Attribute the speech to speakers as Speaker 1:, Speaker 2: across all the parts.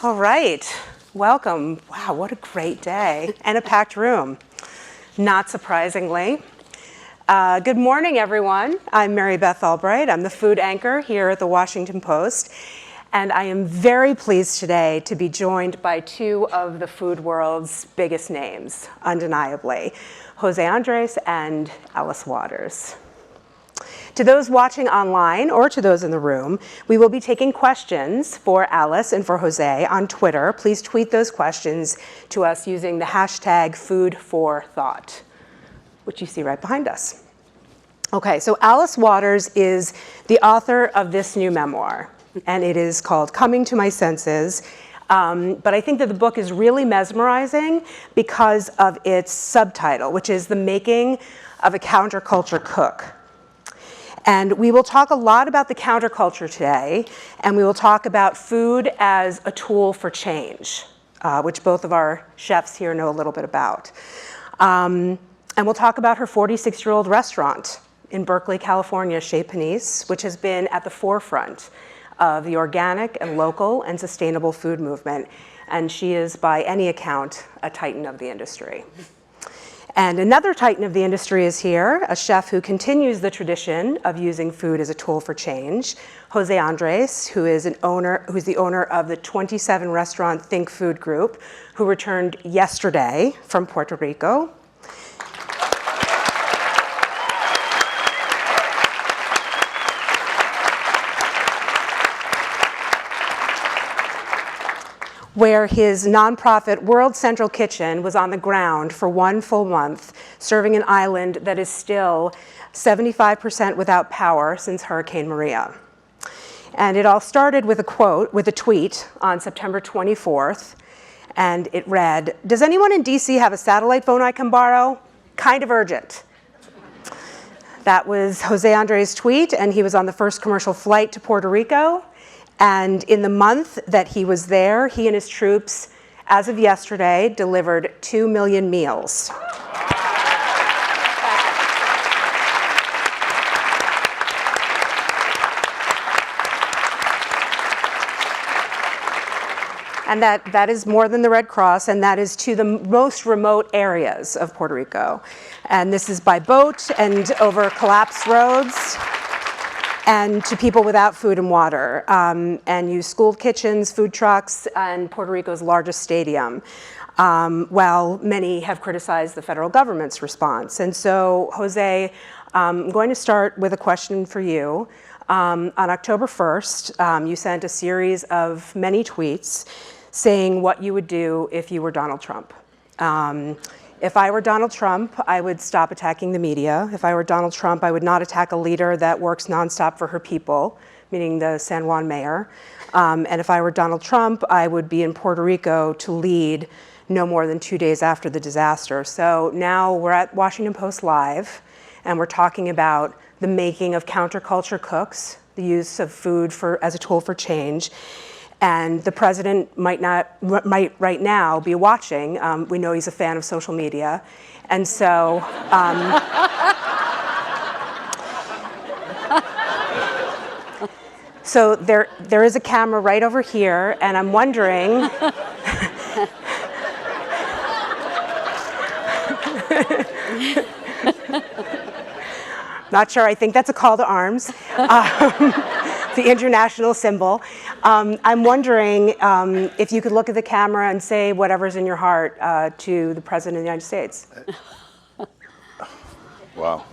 Speaker 1: All right, welcome. Wow, what a great day and a packed room, not surprisingly. Good morning, everyone. I'm Mary Beth Albright. I'm the food anchor here at the Washington Post, and I am very pleased today to be joined by two of the food world's biggest names, undeniably, José Andrés and Alice Waters. To those watching online or to those in the room, we will be taking questions for Alice and for José on Twitter. Please tweet those questions to us using the hashtag #FoodForThought, which you see right behind us. Okay, so Alice Waters is the author of this new memoir, and it is called Coming to My Senses. But I think that the book is really mesmerizing because of its subtitle, which is The Making of a Counterculture Cook. And we will talk a lot about the counterculture today, and we will talk about food as a tool for change, which both of our chefs here know a little bit about. And we'll talk about her 46-year-old restaurant in Berkeley, California, Chez Panisse, which has been at the forefront of the organic and local and sustainable food movement. And she is, by any account, a titan of the industry. And another titan of the industry is here, a chef who continues the tradition of using food as a tool for change, José Andrés, who's the owner of the 27-restaurant Think Food Group, who returned yesterday from Puerto Rico. Where his nonprofit World Central Kitchen was on the ground for one full month, serving an island that is still 75% without power since Hurricane Maria. And it all started with a tweet on September 24th, and it read, "Does anyone in DC have a satellite phone I can borrow? Kind of urgent." That was José Andrés' tweet, and he was on the first commercial flight to Puerto Rico. And in the month that he was there, he and his troops, as of yesterday, delivered 2 million meals. And that is more than the Red Cross, and that is to the most remote areas of Puerto Rico. And this is by boat and over collapsed roads, and to people without food and water, and use school kitchens, food trucks, and Puerto Rico's largest stadium, while many have criticized the federal government's response. And so, Jose, I'm going to start with a question for you. On October 1st, you sent a series of many tweets saying what you would do if you were Donald Trump. If I were Donald Trump, I would stop attacking the media. If I were Donald Trump, I would not attack a leader that works nonstop for her people, meaning the San Juan mayor. And if I were Donald Trump, I would be in Puerto Rico to lead no more than 2 days after the disaster. So now we're at Washington Post Live, and we're talking about the making of counterculture cooks, the use of food as a tool for change. And the president might right now be watching. We know he's a fan of social media. And so, so there is a camera right over here, and I'm wondering, not sure, I think that's a call to arms. The international symbol. I'm wondering if you could look at the camera and say whatever's in your heart to the President of the United States.
Speaker 2: Wow.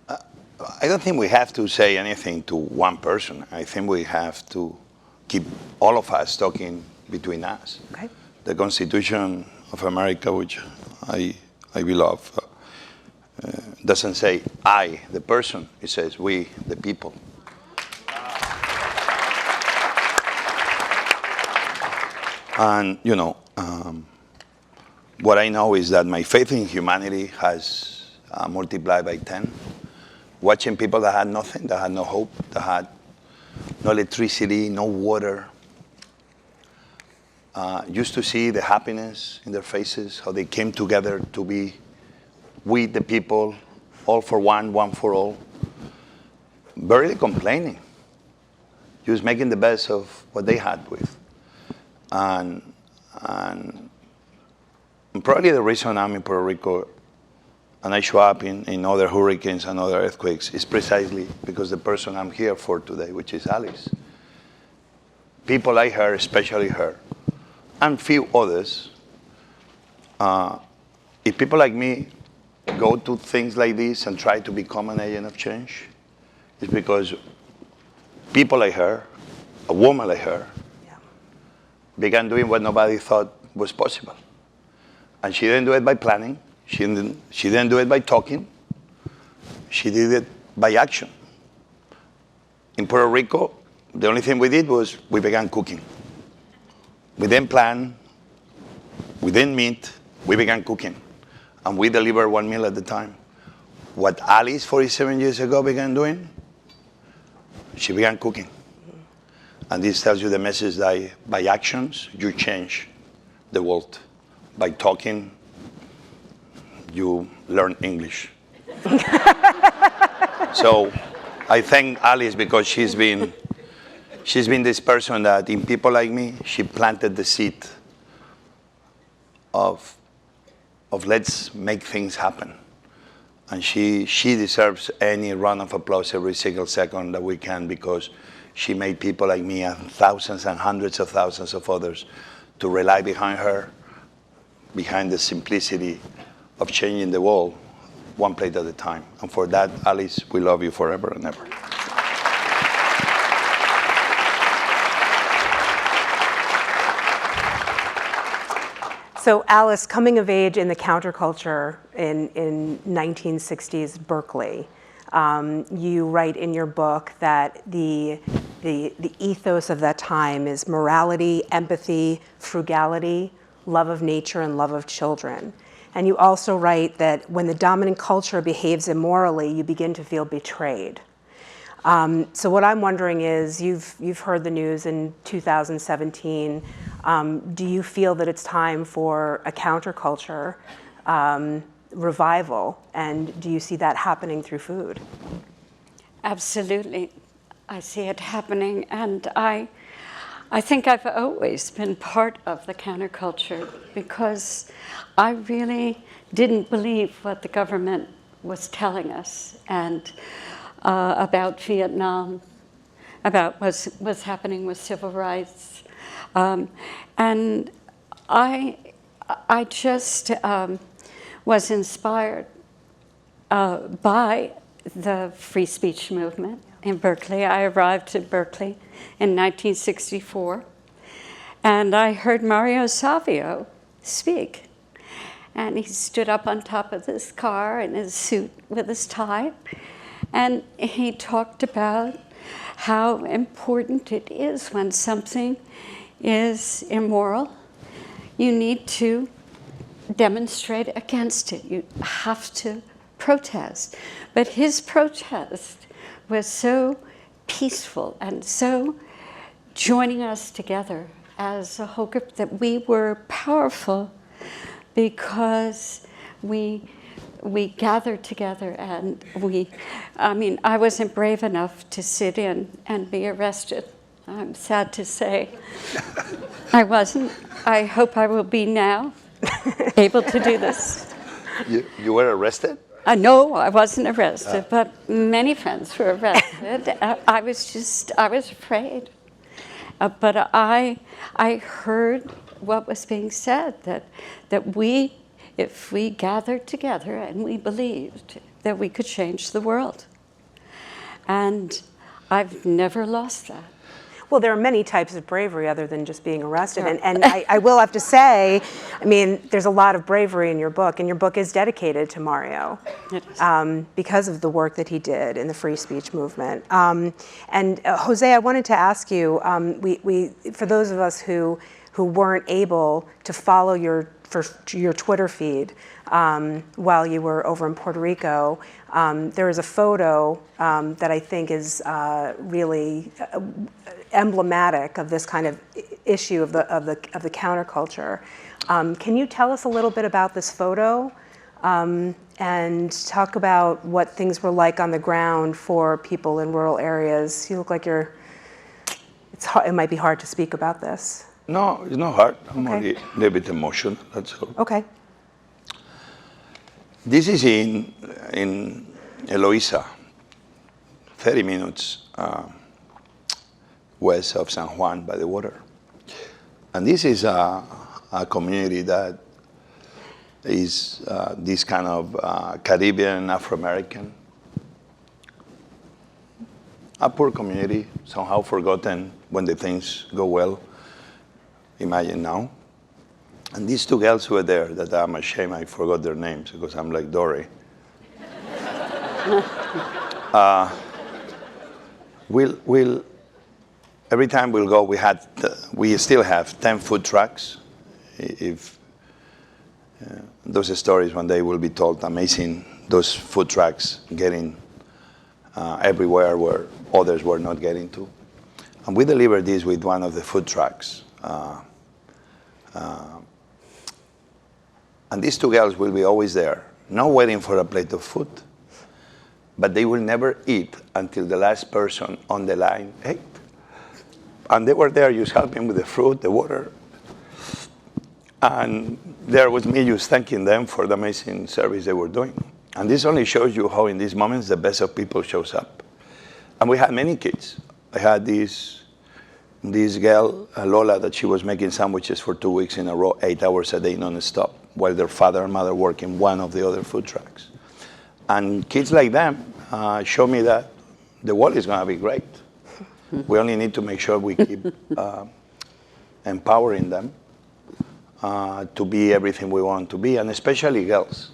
Speaker 2: I don't think we have to say anything to one person. I think we have to keep all of us talking between us.
Speaker 1: Okay.
Speaker 2: The Constitution of America, which I beloved, doesn't say I, the person. It says we, the people. And, what I know is that my faith in humanity has multiplied by 10. Watching people that had nothing, that had no hope, that had no electricity, no water, used to see the happiness in their faces, how they came together to be with the people, all for one, one for all. Barely complaining, just making the best of what they had with. And, and probably the reason I'm in Puerto Rico and I show up in other hurricanes and other earthquakes is precisely because the person I'm here for today, which is Alice. People like her, especially her, and few others, if people like me go to things like this and try to become an agent of change, it's because people like her, a woman like her, began doing what nobody thought was possible. And she didn't do it by planning. She didn't do it by talking. She did it by action. In Puerto Rico, the only thing we did was we began cooking. We didn't plan. We didn't meet. We began cooking. And we delivered one meal at a time. What Alice, 47 years ago, began doing, she began cooking. And this tells you the message that by actions, you change the world. By talking, you learn English. So I thank Alice because she's been this person that in people like me, she planted the seed of let's make things happen. And she deserves any round of applause every single second that we can, because she made people like me and thousands and hundreds of thousands of others to rely behind her, behind the simplicity of changing the world one plate at a time. And for that, Alice, we love you forever and ever.
Speaker 1: So Alice, coming of age in the counterculture in 1960s Berkeley, you write in your book that the ethos of that time is morality, empathy, frugality, love of nature, and love of children. And you also write that when the dominant culture behaves immorally, you begin to feel betrayed. So what I'm wondering is, you've heard the news in 2017. Do you feel that it's time for a counterculture revival? And do you see that happening through food?
Speaker 3: Absolutely. I see it happening. And I think I've always been part of the counterculture, because I really didn't believe what the government was telling us, and about Vietnam, about what's happening with civil rights. And I just was inspired by the free speech movement in Berkeley. I arrived at Berkeley in 1964, and I heard Mario Savio speak. And he stood up on top of this car in his suit with his tie, and he talked about how important it is when something is immoral. You need to demonstrate against it. You have to protest. But his protest was so peaceful and so joining us together as a whole group, that we were powerful because we gathered together, and I wasn't brave enough to sit in and be arrested. I'm sad to say I wasn't. I hope I will be now, able to do this.
Speaker 2: You were arrested?
Speaker 3: No, I wasn't arrested, but many friends were arrested. I was afraid. But I heard what was being said, that if we gathered together and we believed that we could change the world. And I've never lost that.
Speaker 1: Well, there are many types of bravery other than just being arrested. Sure. And I will have to say, there's a lot of bravery in your book, and your book is dedicated to Mario because of the work that he did in the free speech movement. And Jose, I wanted to ask you, for those of us who weren't able to follow your Twitter feed while you were over in Puerto Rico, there is a photo that I think is really emblematic of this kind of issue of the counterculture. Can you tell us a little bit about this photo and talk about what things were like on the ground for people in rural areas? You look like it might be hard to speak about this.
Speaker 2: No, it's not hard. I'm
Speaker 1: Okay.
Speaker 2: only a little bit emotional, that's all.
Speaker 1: Okay.
Speaker 2: This is in Eloisa, 30 minutes west of San Juan by the water. And this is a community that is this kind of Caribbean, Afro-American. A poor community, somehow forgotten when the things go well. Imagine now. And these two girls who were there, that I'm ashamed I forgot their names because I'm like Dory. Every time we'll go, we still have 10 food trucks. If those stories one day will be told, amazing, those food trucks getting everywhere where others were not getting to. And we delivered this with one of the food trucks. And these two girls will be always there, not waiting for a plate of food, but they will never eat until the last person on the line ate. And they were there just helping with the fruit, the water. And there was me just thanking them for the amazing service they were doing. And this only shows you how in these moments the best of people shows up. And we had many kids. I had this girl, Lola, that she was making sandwiches for 2 weeks in a row, 8 hours a day non-stop, while their father and mother work in one of the other food trucks. And kids like them show me that the world is going to be great. We only need to make sure we keep empowering them to be everything we want to be, and especially girls.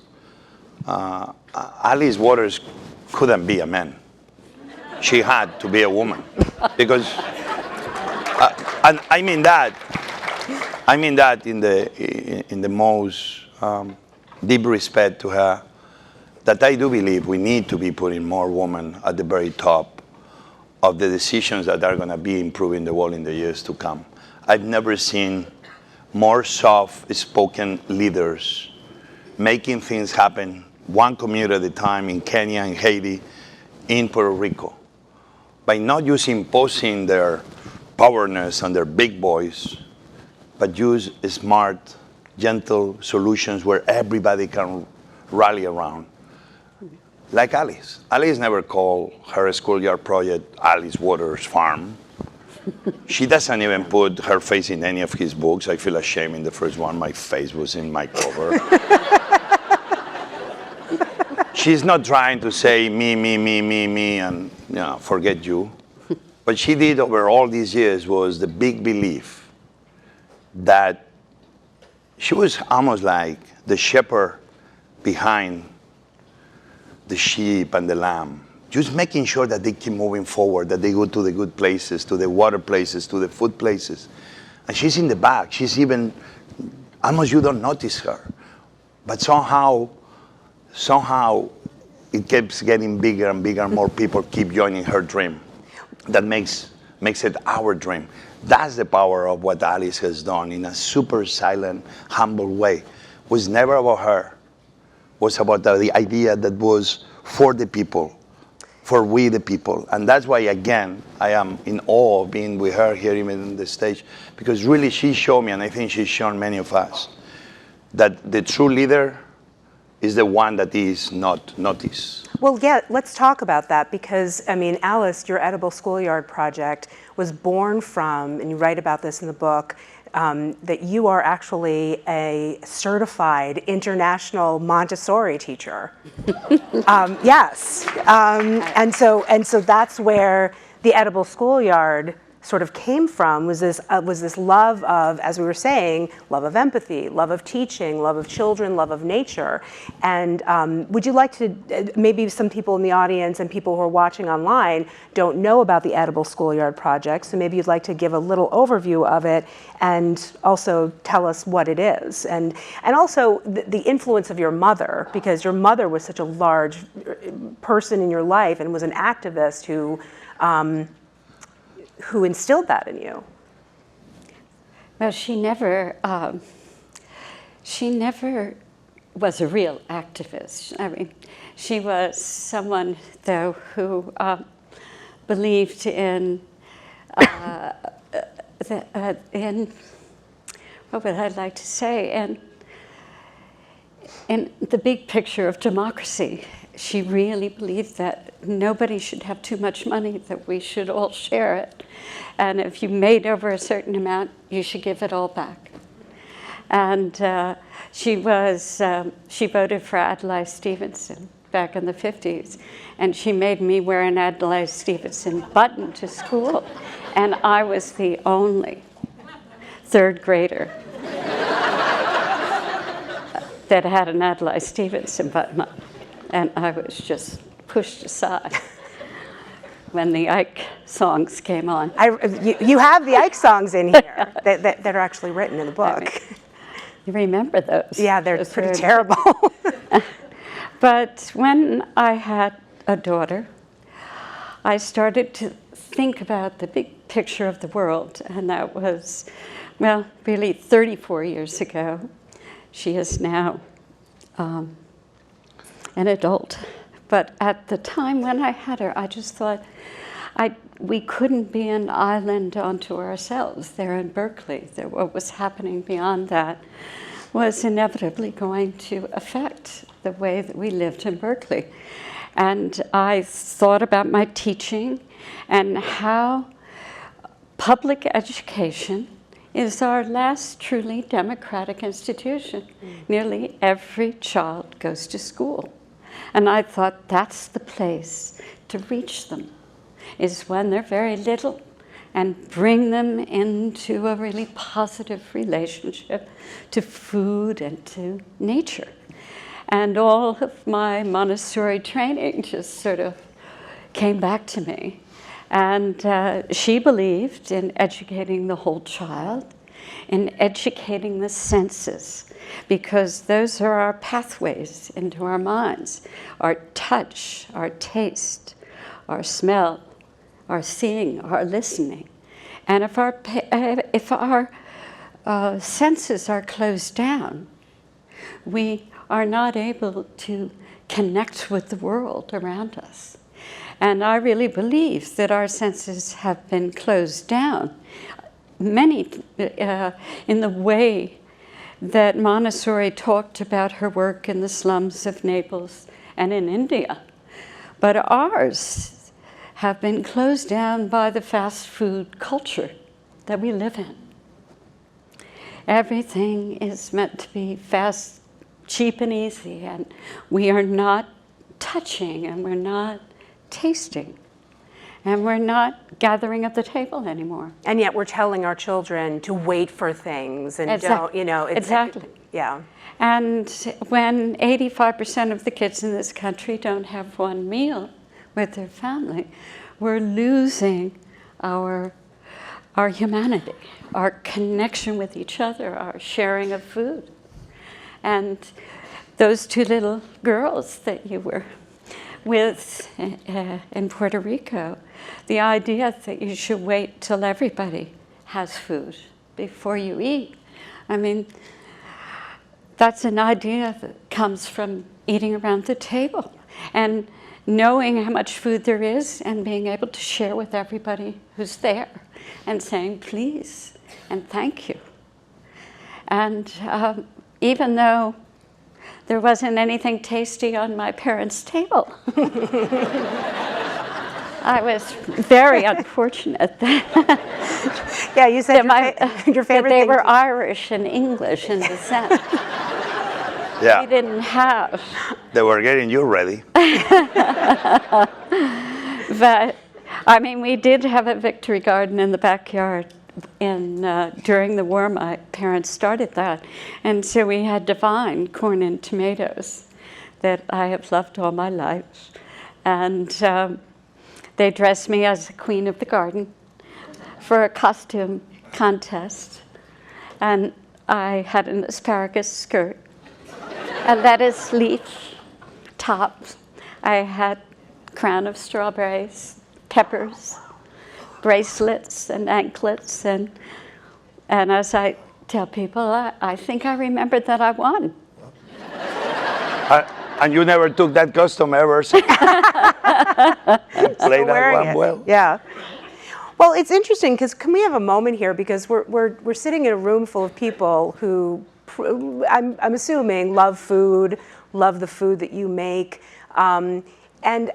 Speaker 2: Alice Waters couldn't be a man. She had to be a woman. Because, and I mean that in the most deep respect to her, that I do believe we need to be putting more women at the very top of the decisions that are going to be improving the world in the years to come. I've never seen more soft-spoken leaders making things happen, one community at a time, in Kenya and Haiti, in Puerto Rico, by not just imposing their powerness and their big voice, but use smart, gentle solutions where everybody can rally around. Like Alice. Alice never called her Schoolyard project Alice Waters Farm. She doesn't even put her face in any of his books. I feel ashamed in the first one. My face was in my cover. She's not trying to say me, and forget you. What she did over all these years was the big belief that she was almost like the shepherd behind the sheep and the lamb, just making sure that they keep moving forward, that they go to the good places, to the water places, to the food places. And she's in the back. She's even, almost you don't notice her. But somehow it keeps getting bigger and bigger, and more people keep joining her dream. That makes it our dream. That's the power of what Alice has done in a super silent, humble way. It was never about her. It was about the idea that was for the people, for we the people. And that's why, again, I am in awe of being with her here even on the stage, because really she showed me, and I think she's shown many of us, that the true leader is the one that is not noticed.
Speaker 1: Well, yeah, let's talk about that, because, I mean, Alice, your Edible Schoolyard project was born from, and you write about this in the book, that you are actually a certified international Montessori teacher. Yes, and so that's where the Edible Schoolyard sort of came from, was this love of, as we were saying, love of empathy, love of teaching, love of children, love of nature. And would you like to, maybe some people in the audience and people who are watching online don't know about the Edible Schoolyard project, so maybe you'd like to give a little overview of it and also tell us what it is. And also the influence of your mother, because your mother was such a large person in your life and was an activist who instilled that in you.
Speaker 3: Well, she never was a real activist. I mean, she was someone, though, who believed in what would I like to say? And in the big picture of democracy, she really believed that nobody should have too much money, that we should all share it. And if you made over a certain amount, you should give it all back. And she voted for Adlai Stevenson back in the 50s. And she made me wear an Adlai Stevenson button to school. And I was the only third grader that had an Adlai Stevenson button on. And I was just pushed aside when the Ike songs came on.
Speaker 1: You have the Ike songs in here that are actually written in the book.
Speaker 3: I mean, you remember those?
Speaker 1: Yeah, they're
Speaker 3: Those
Speaker 1: pretty
Speaker 3: were-
Speaker 1: terrible.
Speaker 3: But when I had a daughter, I started to think about the big picture of the world, and that was, well, really 34 years ago. She is now an adult. But at the time when I had her, I just thought we couldn't be an island unto ourselves there in Berkeley. That what was happening beyond that was inevitably going to affect the way that we lived in Berkeley. And I thought about my teaching and how public education is our last truly democratic institution. Nearly every child goes to school. And I thought that's the place to reach them, is when they're very little, and bring them into a really positive relationship to food and to nature. And all of my Montessori training just sort of came back to me. And she believed in educating the whole child, in educating the senses, because those are our pathways into our minds, our touch, our taste, our smell, our seeing, our listening. And if our senses are closed down, we are not able to connect with the world around us. And I really believe that our senses have been closed down, many in the way that Montessori talked about her work in the slums of Naples and in India. But ours have been closed down by the fast food culture that we live in. Everything is meant to be fast, cheap, and easy, and we are not touching, and we're not tasting, and we're not gathering at the table anymore.
Speaker 1: And yet we're telling our children to wait for things and don't, you know.
Speaker 3: Exactly.
Speaker 1: Yeah.
Speaker 3: And when 85% of the kids in this country don't have one meal with their family, we're losing our humanity, our connection with each other, our sharing of food. And those two little girls that you were with in Puerto Rico, the idea that you should wait till everybody has food before you eat. I mean, that's an idea that comes from eating around the table and knowing how much food there is and being able to share with everybody who's there and saying please and thank you. And even though there wasn't anything tasty on my parents' table, I was very unfortunate that,
Speaker 1: Yeah, you said your
Speaker 3: that
Speaker 1: favorite
Speaker 3: they
Speaker 1: thing.
Speaker 3: were Irish and English in descent.
Speaker 2: Yeah,
Speaker 3: We didn't have.
Speaker 2: they were getting you ready.
Speaker 3: But, I mean, we did have a victory garden in the backyard. During the war, my parents started that. And so we had divine corn and tomatoes that I have loved all my life. And they dressed me as the queen of the garden for a costume contest. And I had an asparagus skirt, a lettuce leaf top. I had crown of strawberries, peppers, bracelets and anklets, and as I tell people, I think I remembered that I won.
Speaker 2: And you never took that custom ever since. Played that
Speaker 1: Wearing
Speaker 2: one
Speaker 1: it.
Speaker 2: well.
Speaker 1: Yeah. Well, it's interesting because can we have a moment here, because we're sitting in a room full of people who I'm assuming love food, love the food that you make, and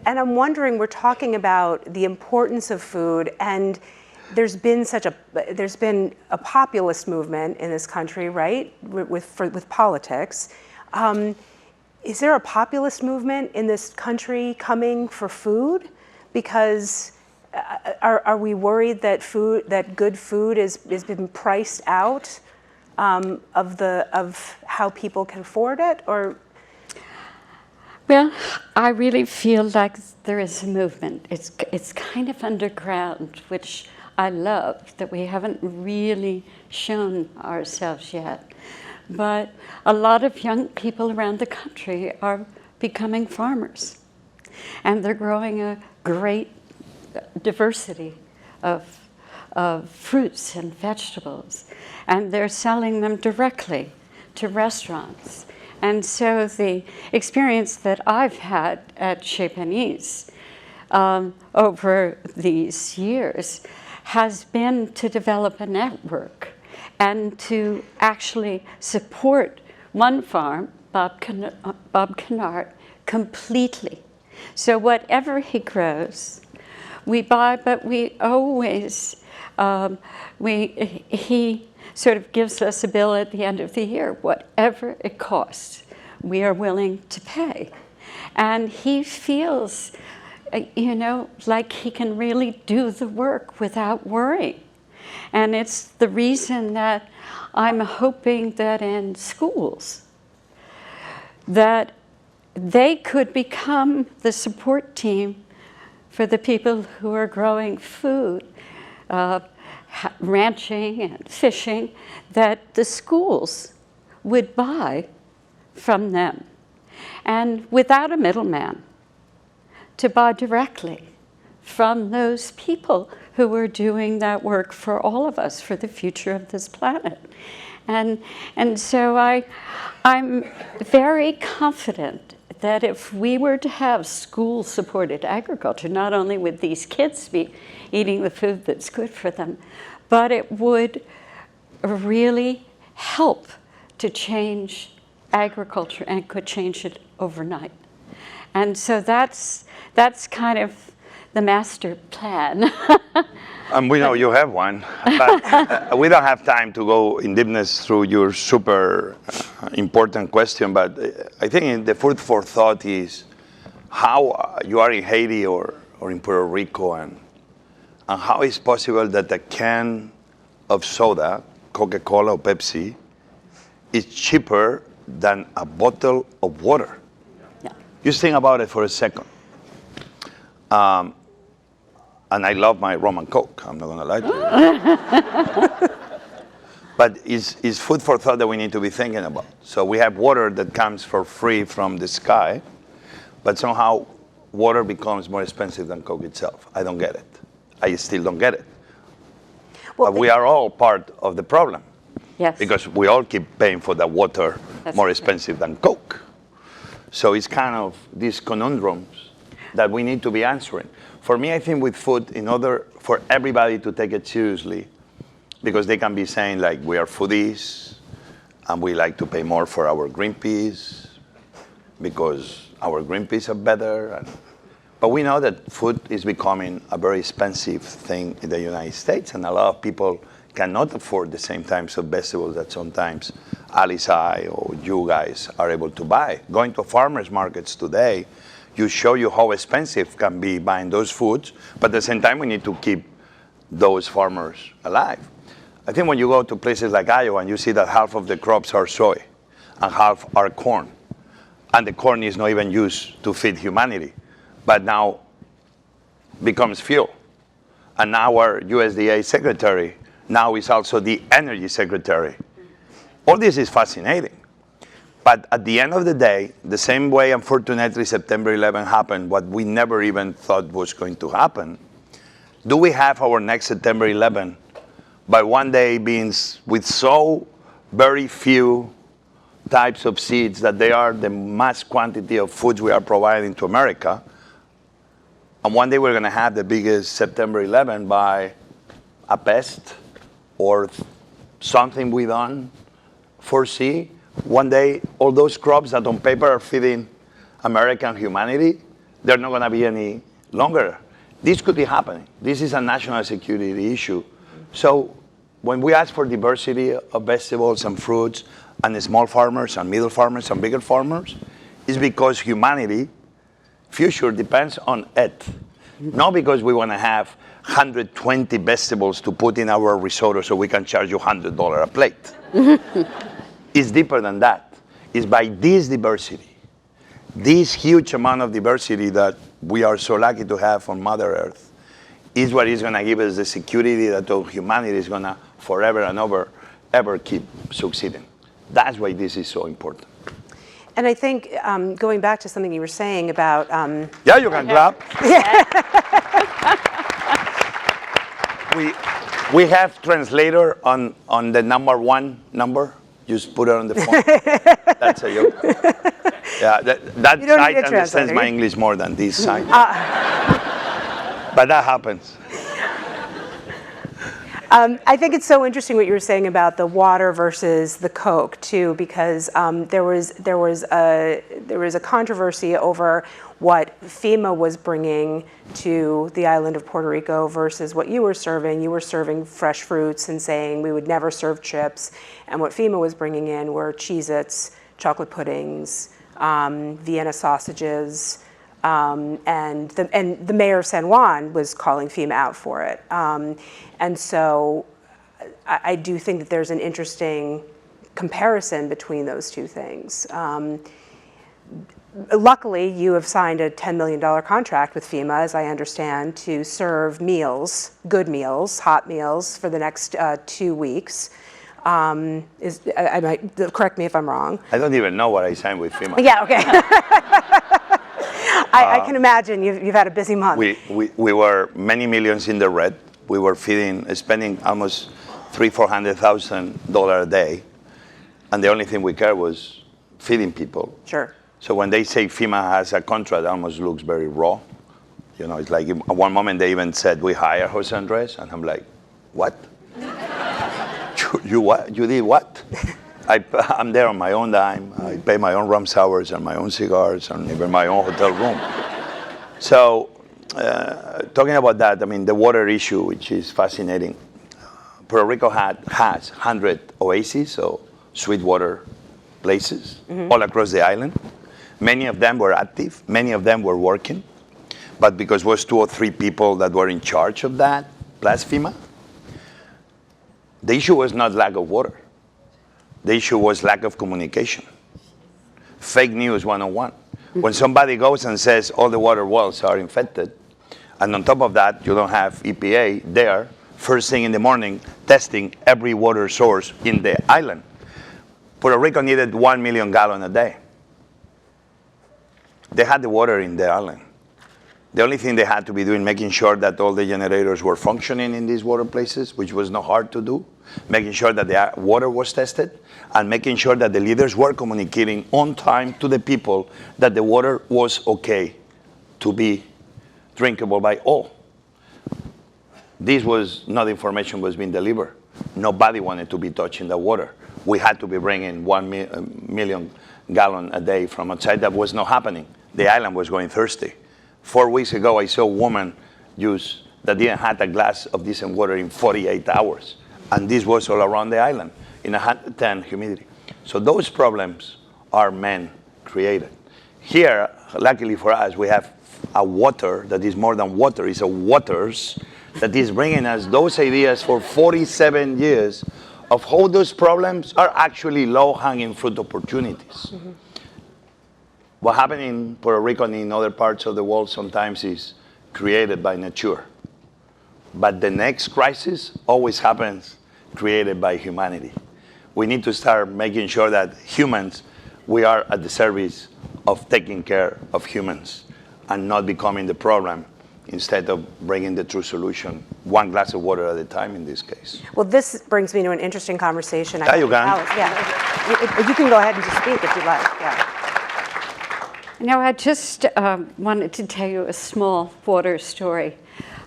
Speaker 1: I'm wondering, we're talking about the importance of food, and there's been a populist movement in this country, right, with politics. Is there a populist movement in this country coming for food? Because are we worried that good food is been priced out of how people can afford it, or?
Speaker 3: Well, I really feel like there is a movement. It's kind of underground, which I love, that we haven't really shown ourselves yet. But a lot of young people around the country are becoming farmers. And they're growing a great diversity of fruits and vegetables. And they're selling them directly to restaurants. And so the experience that I've had at Chez Panisse over these years has been to develop a network and to actually support one farm, Bob Kennard, completely. So whatever he grows, we buy, but we always, he sort of gives us a bill at the end of the year. Whatever it costs, we are willing to pay. And he feels, like he can really do the work without worrying. And it's the reason that I'm hoping that in schools, that they could become the support team for the people who are growing food, ranching and fishing, that the schools would buy from them. And without a middleman, to buy directly from those people who are doing that work for all of us, for the future of this planet. And so I'm very confident that if we were to have school-supported agriculture, not only would these kids be eating the food that's good for them, but it would really help to change agriculture and could change it overnight. And so that's kind of the master plan.
Speaker 2: We know you have one, but we don't have time to go in deepness through your super important question. But I think the food for thought is how you are in Haiti or in Puerto Rico, and how it's possible that a can of soda, Coca-Cola or Pepsi, is cheaper than a bottle of water.
Speaker 3: Yeah.
Speaker 2: Just think about it for a second. And I love my rum and Coke, I'm not gonna lie to you. But it's food for thought that we need to be thinking about. So we have water that comes for free from the sky, but somehow water becomes more expensive than Coke itself. I don't get it. I still don't get it.
Speaker 1: Well,
Speaker 2: but we are all part of the problem.
Speaker 3: Yes.
Speaker 2: Because we all keep paying for the water more expensive than Coke. So it's kind of these conundrums that we need to be answering. For me, I think with food, in order for everybody to take it seriously, because they can be saying like, we are foodies, and we like to pay more for our green peas, because our green peas are better. But we know that food is becoming a very expensive thing in the United States, and a lot of people cannot afford the same types of vegetables that sometimes Alice, I, or you guys are able to buy. Going to farmers markets today, you show you how expensive can be buying those foods, but at the same time, we need to keep those farmers alive. I think when you go to places like Iowa and you see that half of the crops are soy and half are corn, and the corn is not even used to feed humanity, but now becomes fuel. And now our USDA secretary now is also the energy secretary. All this is fascinating. But at the end of the day, the same way, unfortunately, September 11 happened, what we never even thought was going to happen, do we have our next September 11 by one day being with so very few types of seeds that they are the mass quantity of foods we are providing to America, and one day we're going to have the biggest September 11 by a pest or something we don't foresee, one day all those crops that on paper are feeding American humanity, they're not going to be any longer. This could be happening. This is a national security issue. So when we ask for diversity of vegetables and fruits and small farmers and middle farmers and bigger farmers, it's because humanity future depends on it. Not because we want to have 120 vegetables to put in our risotto so we can charge you $100 a plate. It's deeper than that. It's by this diversity, this huge amount of diversity that we are so lucky to have on Mother Earth, is what is going to give us the security that humanity is going to forever and ever keep succeeding. That's why this is so important.
Speaker 1: And I think going back to something you were saying about...
Speaker 2: Yeah, you can clap. We have translator on the #1 number. Just put it on the phone. That's a joke. Yeah, that site understands my English more than this site. But that happens.
Speaker 1: I think it's so interesting what you were saying about the water versus the Coke too, because there was a controversy over what FEMA was bringing to the island of Puerto Rico versus what you were serving. You were serving fresh fruits and saying we would never serve chips, and what FEMA was bringing in were Cheez-Its, chocolate puddings, Vienna sausages. And the mayor of San Juan was calling FEMA out for it. And so I do think that there's an interesting comparison between those two things. Luckily, you have signed a $10 million contract with FEMA, as I understand, to serve meals, good meals, hot meals, for the next 2 weeks. Correct me if I'm wrong.
Speaker 2: I don't even know what I signed with FEMA.
Speaker 1: Yeah, okay. I can imagine you've had a busy month.
Speaker 2: We were many millions in the red. We were spending almost $400,000 a day, and the only thing we cared was feeding people.
Speaker 1: Sure.
Speaker 2: So when they say FEMA has a contract, it almost looks very raw. You know, it's like at one moment they even said we hire José Andrés, and I'm like, what? You what? You did what? I'm there on my own dime. I pay my own rum sours and my own cigars and even my own hotel room. So talking about that, I mean, the water issue, which is fascinating. Puerto Rico has 100 oases, so sweet water places all across the island. Many of them were active. Many of them were working. But because it was 2 or 3 people that were in charge of that, plus FEMA, the issue was not lack of water. The issue was lack of communication. Fake news 101. When somebody goes and says all the water wells are infected, and on top of that, you don't have EPA there, first thing in the morning, testing every water source in the island. Puerto Rico needed 1 million gallons a day. They had the water in the island. The only thing they had to be doing, making sure that all the generators were functioning in these water places, which was not hard to do, making sure that the water was tested, and making sure that the leaders were communicating on time to the people that the water was okay to be drinkable by all. This was not information was being delivered. Nobody wanted to be touching the water. We had to be bringing 1 million gallons a day from outside. That was not happening. The island was going thirsty. 4 weeks ago, I saw a woman that didn't have a glass of decent water in 48 hours. And this was all around the island in 110 humidity. So those problems are man-created. Here, luckily for us, we have a water that is more than water. It's a waters that is bringing us those ideas for 47 years of how those problems are actually low-hanging fruit opportunities. What happened in Puerto Rico and in other parts of the world sometimes is created by nature. But the next crisis always happens created by humanity. We need to start making sure that humans, we are at the service of taking care of humans and not becoming the problem instead of bringing the true solution, 1 glass of water at a time in this case.
Speaker 1: Well, this brings me to an interesting conversation.
Speaker 2: Yeah, you can.
Speaker 1: You can go ahead and just speak if you like. Yeah.
Speaker 3: Now, I just wanted to tell you a small water story.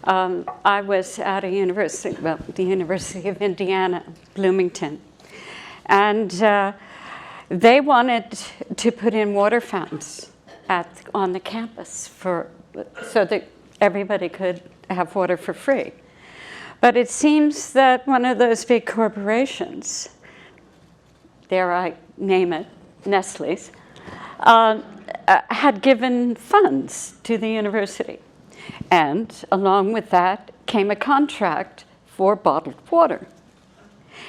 Speaker 3: I was at a university, well, the University of Indiana, Bloomington, and they wanted to put in water fountains on the campus so that everybody could have water for free. But it seems that one of those big corporations, dare I name it, Nestle's, had given funds to the university. And along with that came a contract for bottled water.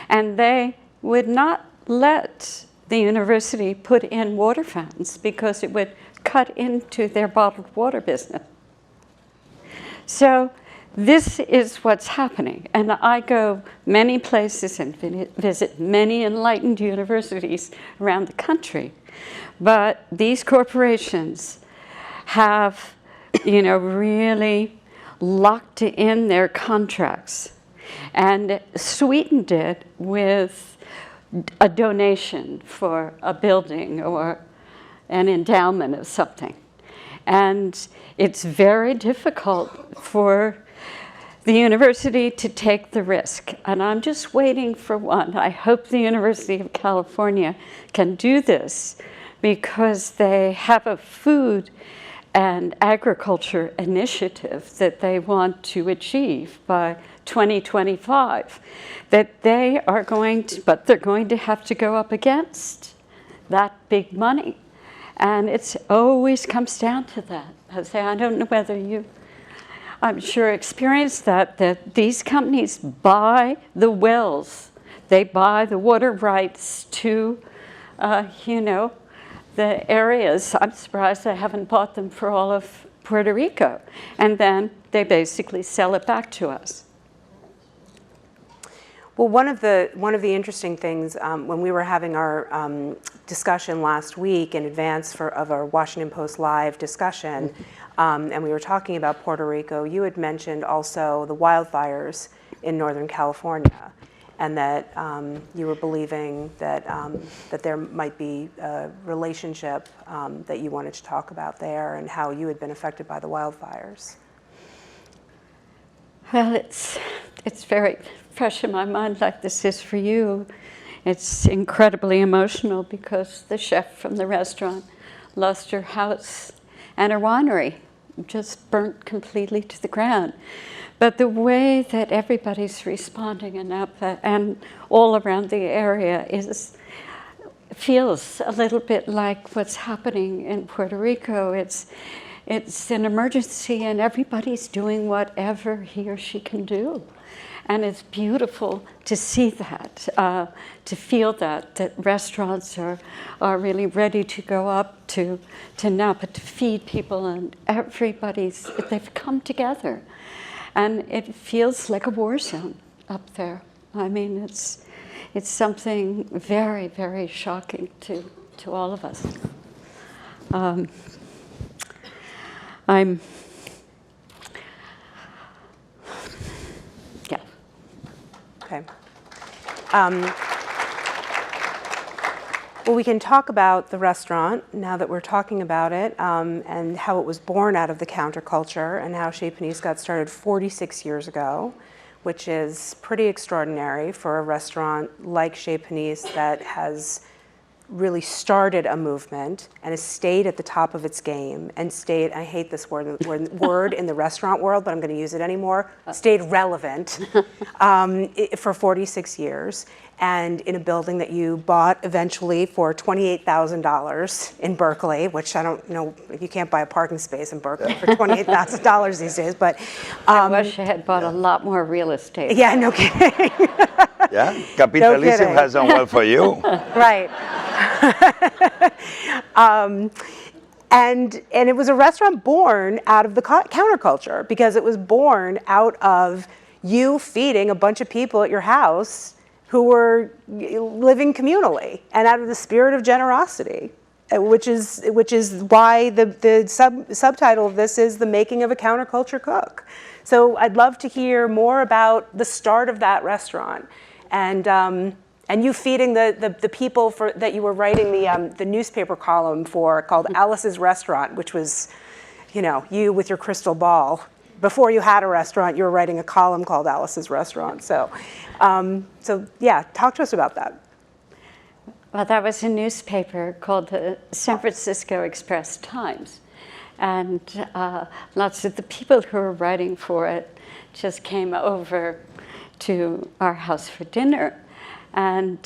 Speaker 3: And they would not let the university put in water fountains because it would cut into their bottled water business. So this is what's happening. And I go many places and visit many enlightened universities around the country. But these corporations have, really locked in their contracts and sweetened it with a donation for a building or an endowment of something. And it's very difficult for the university to take the risk. And I'm just waiting for one. I hope the University of California can do this because they have a food and agriculture initiative that they want to achieve by 2025, that they are going to, but they're going to have to go up against that big money. And it always comes down to that. I don't know whether you, I'm sure, experienced that these companies buy the wells. They buy the water rights to, the areas. I'm surprised they haven't bought them for all of Puerto Rico. And then they basically sell it back to us.
Speaker 1: Well, one of the interesting things when we were having our discussion last week in advance of our Washington Post Live discussion, and we were talking about Puerto Rico, you had mentioned also the wildfires in Northern California, and that you were believing that that there might be a relationship that you wanted to talk about there, and how you had been affected by the wildfires.
Speaker 3: Well, it's very fresh in my mind, like this is for you. It's incredibly emotional because the chef from the restaurant lost her house and her winery, just burnt completely to the ground. But the way that everybody's responding in Napa and all around the area feels a little bit like what's happening in Puerto Rico. It's an emergency and everybody's doing whatever he or she can do. And it's beautiful to see that, to feel that restaurants are really ready to go up to Napa to feed people, and they've come together. And it feels like a war zone up there. I mean, it's something very, very shocking to all of us.
Speaker 1: Okay. Well, we can talk about the restaurant now that we're talking about it, and how it was born out of the counterculture, and how Chez Panisse got started 46 years ago, which is pretty extraordinary for a restaurant like Chez Panisse that has really started a movement and has stayed at the top of its game and stayed, I hate this word in the restaurant world, but I'm going to use it anymore, stayed relevant for 46 years, and in a building that you bought eventually for $28,000 in Berkeley, which I don't know, you can't buy a parking space in Berkeley for $28,000 these days, but...
Speaker 3: I wish I had bought a lot more real estate.
Speaker 1: Yeah, no kidding.
Speaker 2: Yeah, capitalism has done well for you.
Speaker 1: Right. And it was a restaurant born out of the counterculture, because it was born out of you feeding a bunch of people at your house who were living communally, and out of the spirit of generosity, which is why the subtitle of this is The Making of a Counterculture Cook. So I'd love to hear more about the start of that restaurant, and you feeding the people that you were writing the newspaper column for, called Alice's Restaurant, which was, you with your crystal ball before you had a restaurant, you were writing a column called Alice's Restaurant. So yeah, talk to us about that.
Speaker 3: Well, that was a newspaper called the San Francisco Express-Times. And lots of the people who were writing for it just came over to our house for dinner. And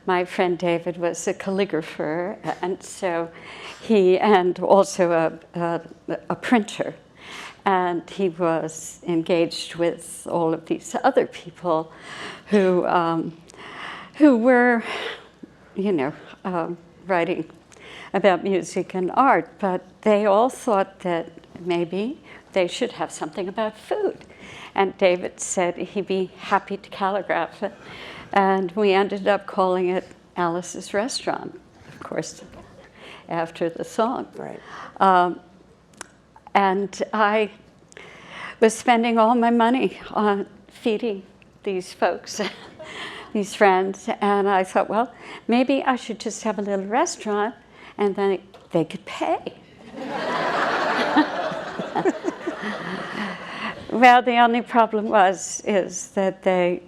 Speaker 3: my friend David was a calligrapher, and so and also a printer. And he was engaged with all of these other people who were, writing about music and art, but they all thought that maybe they should have something about food. And David said he'd be happy to calligraph it. And we ended up calling it Alice's Restaurant, of course, after the song.
Speaker 1: Right.
Speaker 3: And I was spending all my money on feeding these folks, these friends, and I thought, well, maybe I should just have a little restaurant, and then they could pay. Well, the only problem is that they,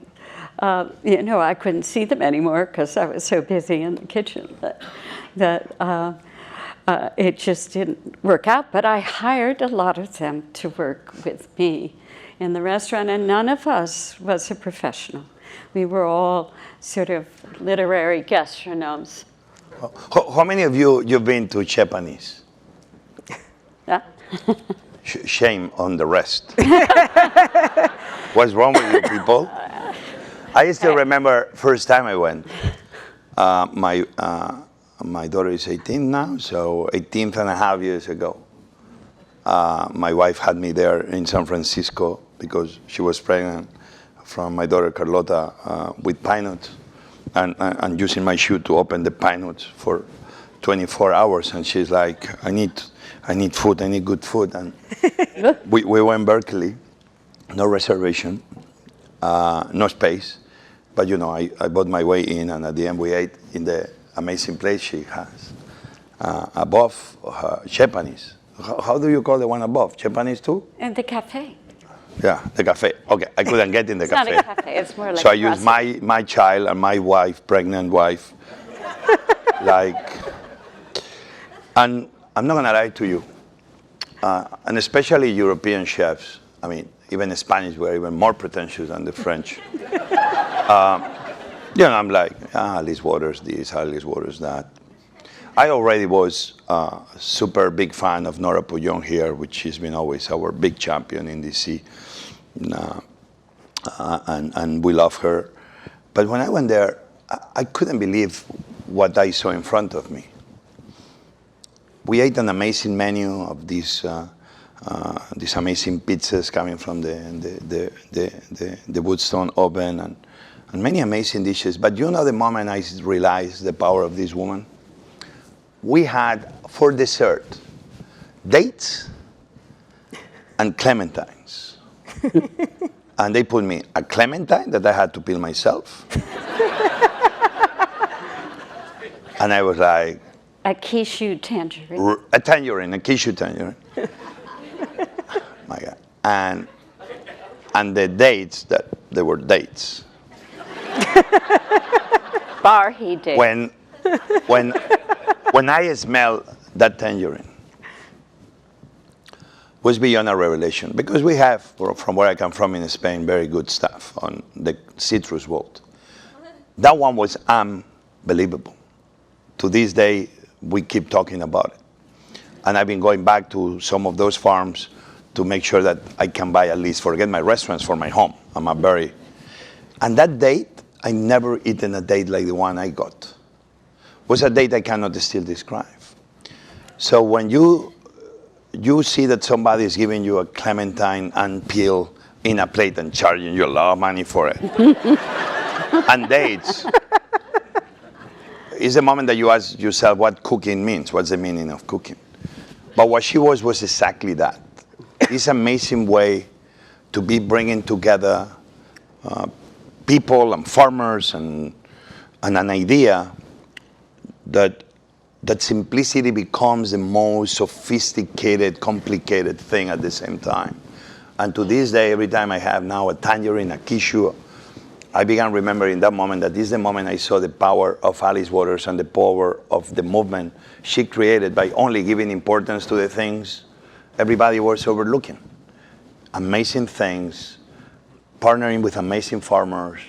Speaker 3: I couldn't see them anymore because I was so busy in the kitchen that it just didn't work out. But I hired a lot of them to work with me in the restaurant, and none of us was a professional. We were all sort of literary gastronomes.
Speaker 2: How many of you've been to Chez Panisse?
Speaker 3: Yeah.
Speaker 2: Shame on the rest. What's wrong with you people? I still remember first time I went. My daughter is 18 now, so 18 and a half years ago. My wife had me there in San Francisco because she was pregnant from my daughter Carlota with pine nuts, and using my shoe to open the pine nuts for 24 hours. And she's like, I need food, I need good food. And we went Berkeley, no reservation, no space. But I bought my way in, and at the end we ate in the amazing place she has above Chez Panisse. How do you call the one above? Chez Panisse too?
Speaker 3: And the cafe.
Speaker 2: Yeah, the cafe. Okay, I couldn't get in the cafe.
Speaker 3: It's not a cafe, it's more like
Speaker 2: so I
Speaker 3: a
Speaker 2: used
Speaker 3: restaurant.
Speaker 2: my child and my wife, pregnant wife, and I'm not gonna lie to you, and especially European chefs, I mean, even the Spanish were even more pretentious than the French. I'm like, Alice Waters this, Alice Waters that. I already was a super big fan of Nora Puyon here, which has been always our big champion in DC. And we love her. But when I went there, I couldn't believe what I saw in front of me. We ate an amazing menu of these amazing pizzas coming from the woodstone oven and many amazing dishes. But the moment I realized the power of this woman, we had for dessert dates and clementines. And they put me a clementine that I had to peel myself. And I was like,
Speaker 3: A quiche tangerine.
Speaker 2: a quiche tangerine. My God. And the dates, that they were dates.
Speaker 3: Barhi date.
Speaker 2: When I smelled that tangerine, was beyond a revelation, because we have, from where I come from in Spain, very good stuff on the citrus world. That one was unbelievable. To this day, we keep talking about it. And I've been going back to some of those farms to make sure that I can buy at least, forget my restaurants, for my home. And that date, I never eaten a date like the one I got. Was a date I cannot still describe. So when you see that somebody is giving you a clementine unpeeled in a plate and charging you a lot of money for it, and dates, is the moment that you ask yourself what cooking means. What's the meaning of cooking? But what she was exactly that. This amazing way to be bringing together people and farmers and an idea that simplicity becomes the most sophisticated, complicated thing at the same time. And to this day, every time I have now a tangerine, a cashew, I began remembering that moment that this is the moment I saw the power of Alice Waters and the power of the movement she created by only giving importance to the things everybody was overlooking. Amazing things, partnering with amazing farmers,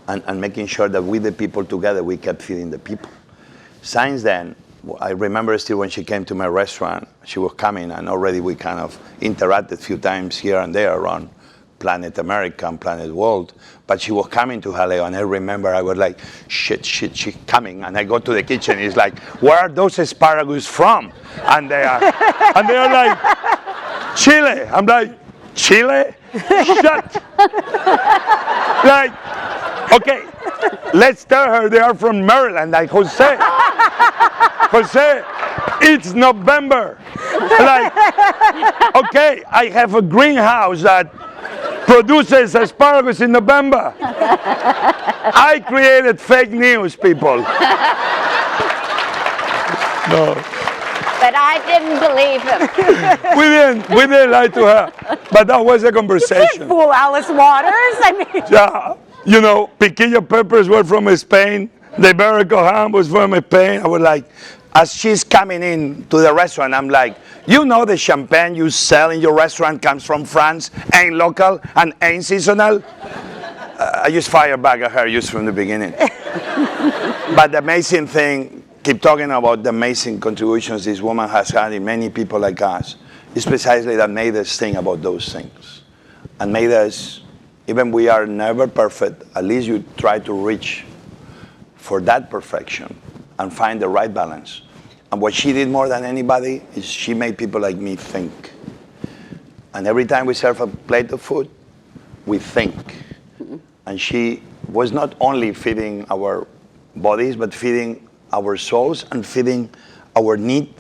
Speaker 2: and making sure that with the people together, we kept feeding the people. Since then, I remember still when she came to my restaurant, she was coming, and already we kind of interacted a few times here and there around Planet America and Planet World, but she was coming to Jaleo, and I remember I was like, shit, she's coming, and I go to the kitchen, it's like, where are those asparagus from? And they are like, Chile. I'm like, Chile? Shut. Like, okay, let's tell her they are from Maryland, like Jose, it's November. Like, okay, I have a greenhouse that produces asparagus in November. I created fake news, people. No.
Speaker 3: But I didn't believe him.
Speaker 2: We didn't lie to her, but that was a conversation.
Speaker 1: Fool Alice Waters. I mean,
Speaker 2: Yeah, you know, piquillo peppers were from Spain. The Iberico ham was from Spain. I was like, as she's coming in to the restaurant, I'm like, you know the champagne you sell in your restaurant comes from France, ain't local, and ain't seasonal? I just fired back at her just from the beginning. But the amazing thing, keep talking about the amazing contributions this woman has had in many people like us. It's precisely that made us think about those things. And made us, even we are never perfect, at least you try to reach for that perfection and find the right balance. And what she did more than anybody is she made people like me think. And every time we serve a plate of food, we think. And she was not only feeding our bodies, but feeding our souls and feeding our need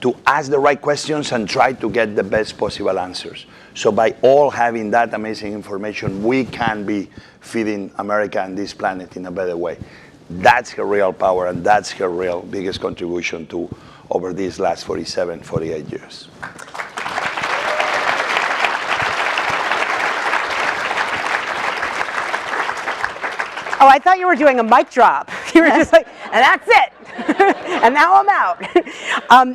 Speaker 2: to ask the right questions and try to get the best possible answers. So by all having that amazing information, we can be feeding America and this planet in a better way. That's her real power, and that's her real biggest contribution to over these last 47, 48 years.
Speaker 1: oh, I thought you were doing a mic drop. You were just like, and that's it. And now I'm out.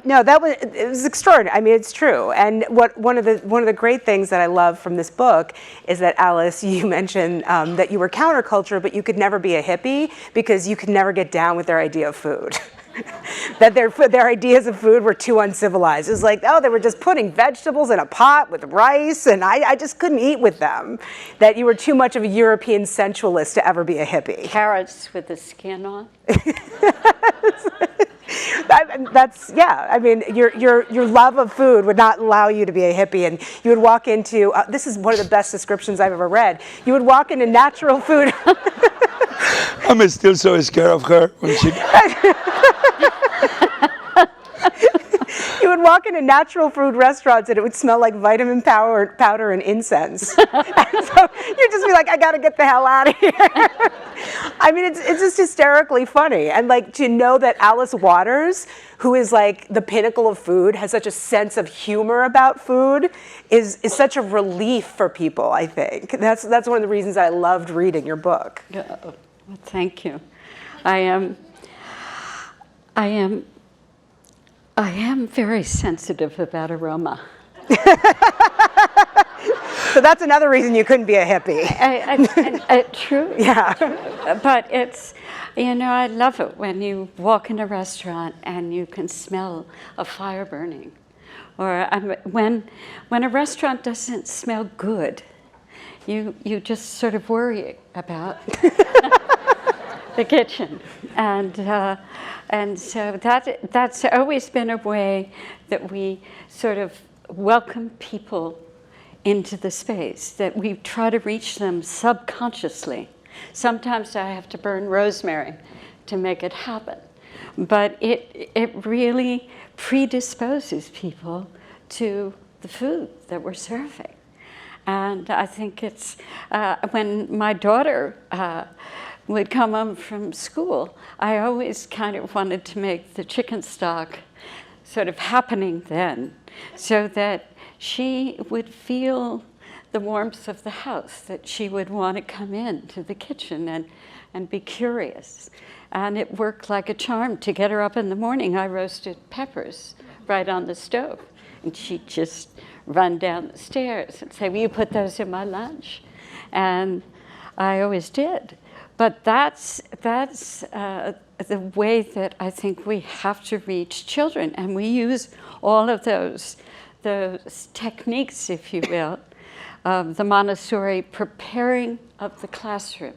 Speaker 1: No, it was extraordinary. I mean, it's true. And one of the great things that I love from this book is that, Alice, you mentioned that you were counterculture, but you could never be a hippie because you could never get down with their idea of food. That their ideas of food were too uncivilized. It was like, oh, they were just putting vegetables in a pot with rice, and I just couldn't eat with them. That you were too much of a European sensualist to ever be a hippie.
Speaker 3: Carrots with the skin on.
Speaker 1: That's yeah. I mean, your love of food would not allow you to be a hippie, and you would walk into. This is one of the best descriptions I've ever read. You would walk into natural food.
Speaker 2: I'm still so scared of her when she.
Speaker 1: You would walk into natural food restaurants and it would smell like vitamin powder and incense. And so you'd just be like, I gotta get the hell out of here. I mean, it's just hysterically funny. And like to know that Alice Waters, who is like the pinnacle of food, has such a sense of humor about food is such a relief for people, I think. That's one of the reasons I loved reading your book.
Speaker 3: Well, thank you. I am very sensitive about aroma.
Speaker 1: So that's another reason you couldn't be a hippie.
Speaker 3: True.
Speaker 1: Yeah.
Speaker 3: But it's, I love it when you walk in a restaurant and you can smell a fire burning. Or when a restaurant doesn't smell good, you just sort of worry about the kitchen. And so that's always been a way that we sort of welcome people into the space, that we try to reach them subconsciously. Sometimes I have to burn rosemary to make it happen. But it really predisposes people to the food that we're serving. And I think it's, when my daughter would come home from school, I always kind of wanted to make the chicken stock sort of happening then, so that she would feel the warmth of the house, that she would want to come in to the kitchen and be curious. And it worked like a charm. To get her up in the morning, I roasted peppers right on the stove. And she'd just run down the stairs and say, will you put those in my lunch? And I always did. But that's the way that I think we have to reach children. And we use all of those techniques, if you will, the Montessori preparing of the classroom.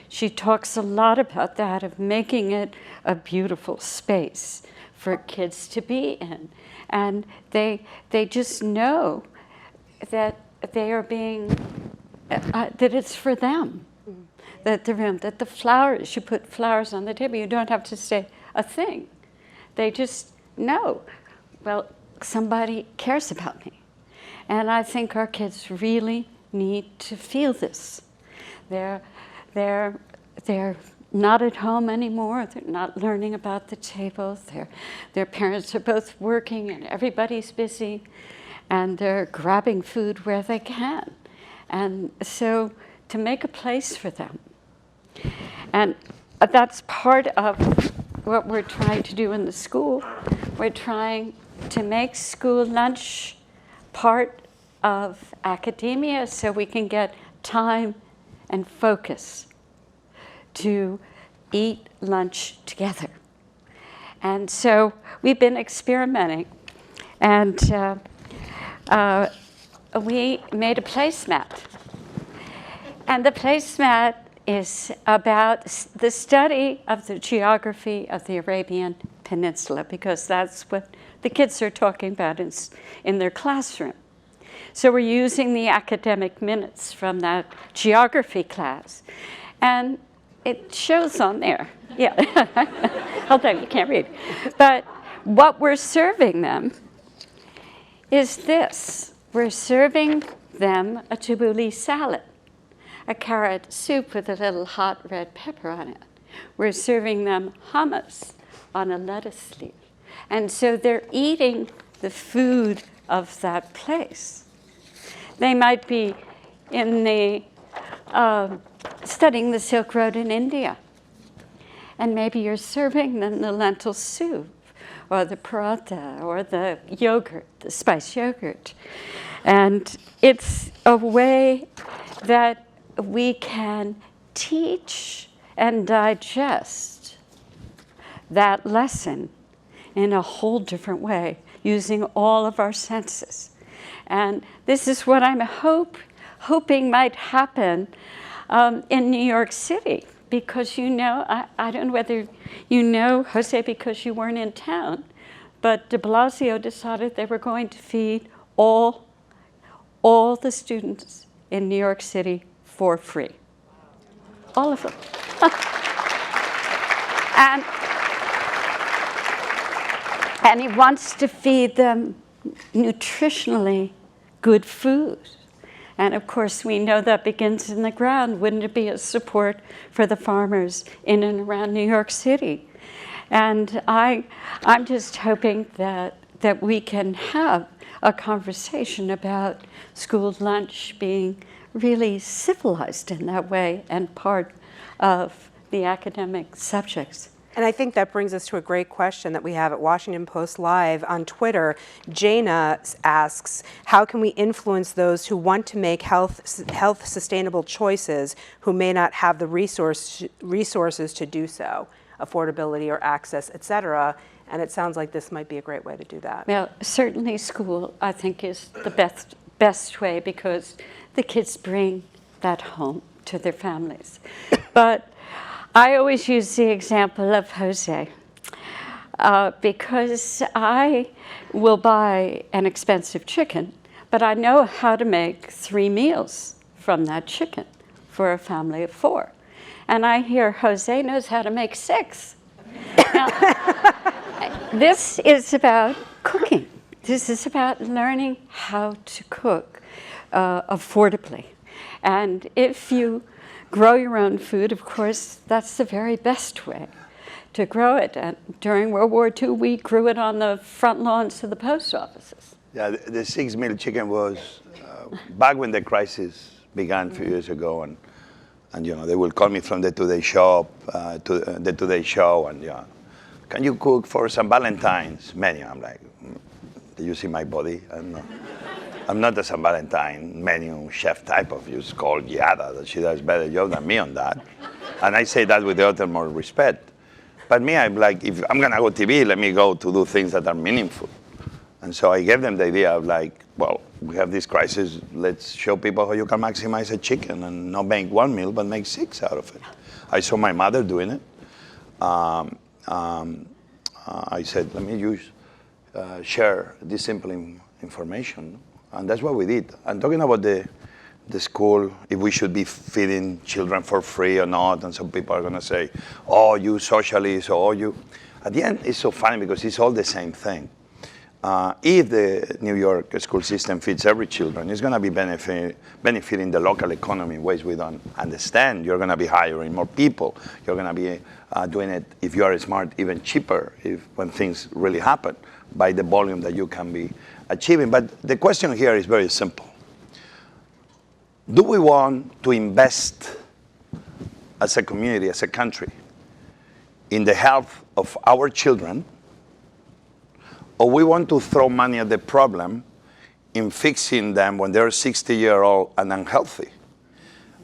Speaker 3: She talks a lot about that, of making it a beautiful space for kids to be in. And they just know that they are being, that it's for them. That the flowers, you put flowers on the table, you don't have to say a thing. They just know, well, somebody cares about me. And I think our kids really need to feel this. They're not at home anymore. They're not learning about the table. Their parents are both working and everybody's busy, and they're grabbing food where they can. And so to make a place for them. And that's part of what we're trying to do in the school. We're trying to make school lunch part of academia so we can get time and focus to eat lunch together. And so we've been experimenting, and we made a placemat. And the placemat is about the study of the geography of the Arabian Peninsula, because that's what the kids are talking about in their classroom. So we're using the academic minutes from that geography class. And it shows on there. Yeah. Hold on, you can't read. But what we're serving them is this. We're serving them a tabbouleh salad, a carrot soup with a little hot red pepper on it. We're serving them hummus on a lettuce leaf. And so they're eating the food of that place. They might be in the studying the Silk Road in India. And maybe you're serving them the lentil soup or the paratha or the yogurt, the spiced yogurt. And it's a way that we can teach and digest that lesson in a whole different way, using all of our senses. And this is what I'm hoping might happen in New York City, because I don't know whether you know, Jose, because you weren't in town, but de Blasio decided they were going to feed all the students in New York City for free. All of them. And he wants to feed them nutritionally good food. And of course, we know that begins in the ground. Wouldn't it be a support for the farmers in and around New York City? And I'm just hoping that we can have a conversation about school lunch being really civilized in that way and part of the academic subjects.
Speaker 1: And I think that brings us to a great question that we have at Washington Post Live on Twitter. Jana asks, how can we influence those who want to make health sustainable choices who may not have the resources to do so, affordability or access, et cetera? And it sounds like this might be a great way to do that.
Speaker 3: Well, certainly school, I think, is the best way, because the kids bring that home to their families. But I always use the example of Jose, because I will buy an expensive chicken, but I know how to make 3 meals from that chicken for a family of 4. And I hear Jose knows how to make 6. Now, this is about cooking. This is about learning how to cook affordably. And if you grow your own food, of course, that's the very best way to grow it. And during World War II, we grew it on the front lawns of the post offices.
Speaker 2: Yeah, the 6 meal chicken was back when the crisis began a few years ago, and you know, they will call me from the Today Show, the Today Show, and yeah, can you cook for St. Valentine's menu? I'm like, do you see my body? I'm not a St. Valentine menu chef type of. You call Yada, that she does better job than me on that, and I say that with the utmost respect. But me, I'm like, if I'm gonna go TV, let me go to do things that are meaningful. And so I gave them the idea of like, well, we have this crisis, let's show people how you can maximize a chicken and not make one meal, but make 6 out of it. I saw my mother doing it. I said, let me share this simple information. And that's what we did. I'm talking about the school, if we should be feeding children for free or not, and some people are gonna say, oh, you socialists, or oh, you. At the end, it's so funny because it's all the same thing. If the New York school system feeds every children, it's going to be benefiting the local economy in ways we don't understand. You're going to be hiring more people. You're going to be doing it, if you are smart, even cheaper when things really happen by the volume that you can be achieving. But the question here is very simple. Do we want to invest as a community, as a country, in the health of our children, or we want to throw money at the problem in fixing them when they're 60-year-old and unhealthy?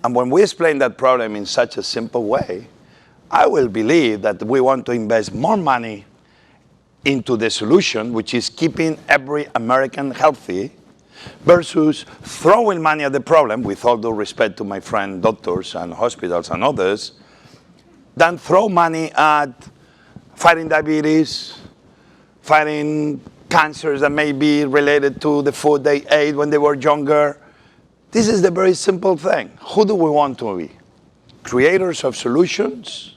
Speaker 2: And when we explain that problem in such a simple way, I will believe that we want to invest more money into the solution, which is keeping every American healthy, versus throwing money at the problem, with all due respect to my friend doctors and hospitals and others, than throw money at fighting diabetes, fighting cancers that may be related to the food they ate when they were younger. This is the very simple thing. Who do we want to be? Creators of solutions,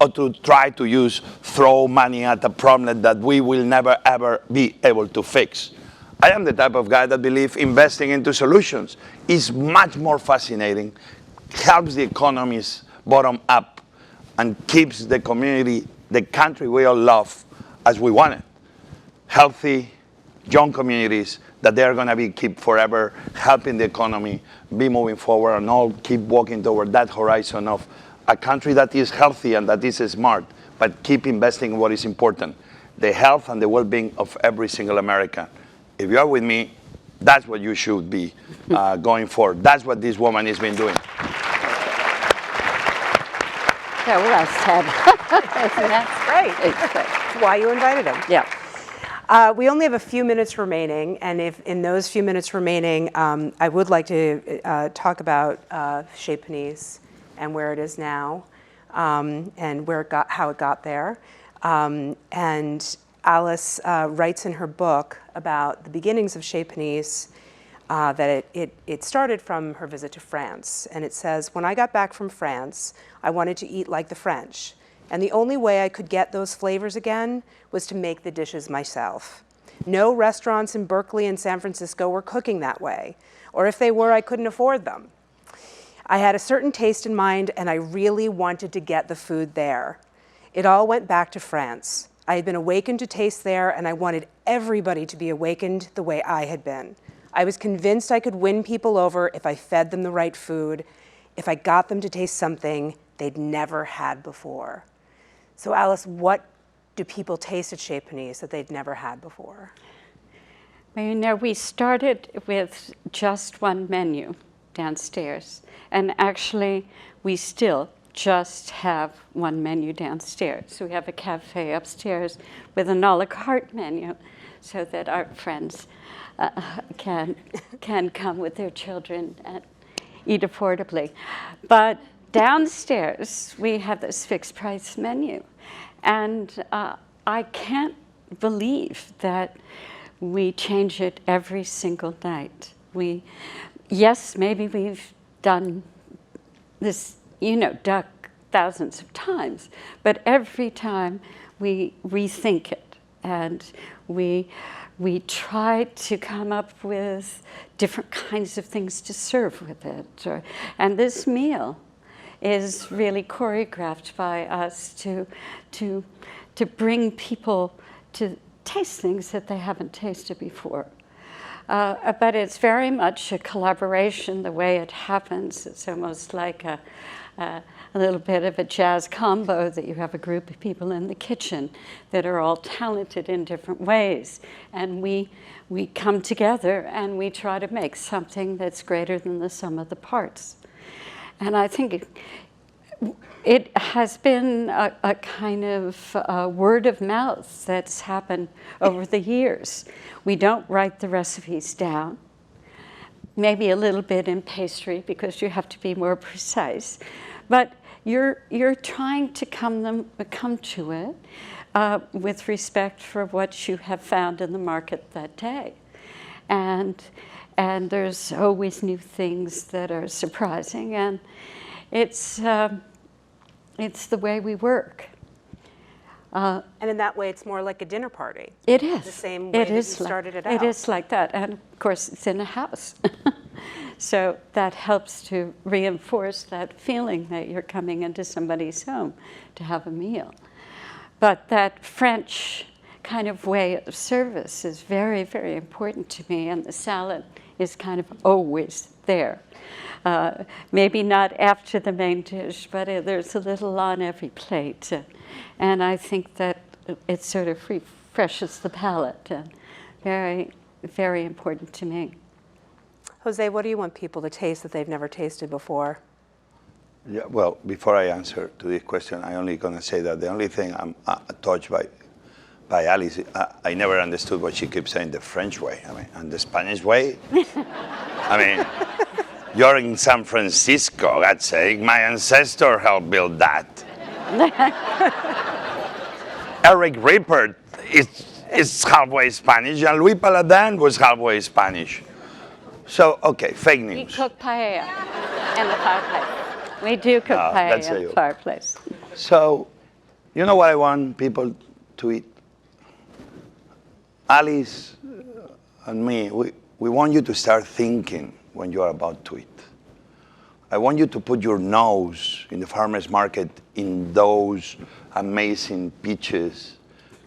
Speaker 2: or to try to throw money at a problem that we will never ever be able to fix? I am the type of guy that believes investing into solutions is much more fascinating, helps the economies bottom up, and keeps the community, the country we all love, as we want it. Healthy, young communities that they are going to keep forever helping the economy be moving forward, and all keep walking toward that horizon of a country that is healthy and that is smart, but keep investing in what is important, the health and the well-being of every single American. If you are with me, that's what you should be going for. That's what this woman has been doing.
Speaker 3: Yeah, well, that's Ted.
Speaker 1: That's great. That's why you invited him.
Speaker 3: Yeah.
Speaker 1: We only have a few minutes remaining, and if in those few minutes remaining, I would like to talk about Chez Panisse and where it is now, and how it got there. And Alice writes in her book about the beginnings of Chez Panisse that it started from her visit to France. And it says, when I got back from France, I wanted to eat like the French. And the only way I could get those flavors again was to make the dishes myself. No restaurants in Berkeley and San Francisco were cooking that way. Or if they were, I couldn't afford them. I had a certain taste in mind, and I really wanted to get the food there. It all went back to France. I had been awakened to taste there, and I wanted everybody to be awakened the way I had been. I was convinced I could win people over if I fed them the right food, if I got them to taste something they'd never had before. So Alice, what do people taste at Chez Panisse that they'd never had before?
Speaker 3: Well, you know, we started with just one menu downstairs, and actually we still just have one menu downstairs. So we have a cafe upstairs with an a la carte menu so that our friends can come with their children and eat affordably. But downstairs, we have this fixed price menu. And I can't believe that we change it every single night. Yes, maybe we've done this, duck thousands of times, but every time we rethink it, and we try to come up with different kinds of things to serve with it. And this meal is really choreographed by us to bring people to taste things that they haven't tasted before. But it's very much a collaboration the way it happens. It's almost like a little bit of a jazz combo, that you have a group of people in the kitchen that are all talented in different ways. And we come together and we try to make something that's greater than the sum of the parts. And I think it has been a kind of word of mouth that's happened over the years. We don't write the recipes down, maybe a little bit in pastry because you have to be more precise, but you're trying to come to it with respect for what you have found in the market that day. And there's always new things that are surprising, and it's the way we work.
Speaker 1: And in that way, it's more like a dinner party.
Speaker 3: It is.
Speaker 1: The same way that you started it out.
Speaker 3: It is like that. And of course, it's in a house. So that helps to reinforce that feeling that you're coming into somebody's home to have a meal. But that French kind of way of service is very, very important to me. And the salad is kind of always there. Maybe not after the main dish, but there's a little on every plate. And I think that it sort of refreshes the palate, and very, very important to me.
Speaker 1: Jose, what do you want people to taste that they've never tasted before?
Speaker 2: Yeah, well, before I answer to this question, I'm only going to say that the only thing I'm touched by Alice, I never understood what she keeps saying, the French way. I mean, and the Spanish way? I mean, you're in San Francisco, God's sake. My ancestor helped build that. Eric Rippert is halfway Spanish, and Luis Paladin was halfway Spanish. So, okay, fake news.
Speaker 3: We cook paella in the fireplace. We do cook paella in the fireplace.
Speaker 2: So, you know what I want people to eat? Alice and me, we want you to start thinking when you are about to eat. I want you to put your nose in the farmer's market in those amazing peaches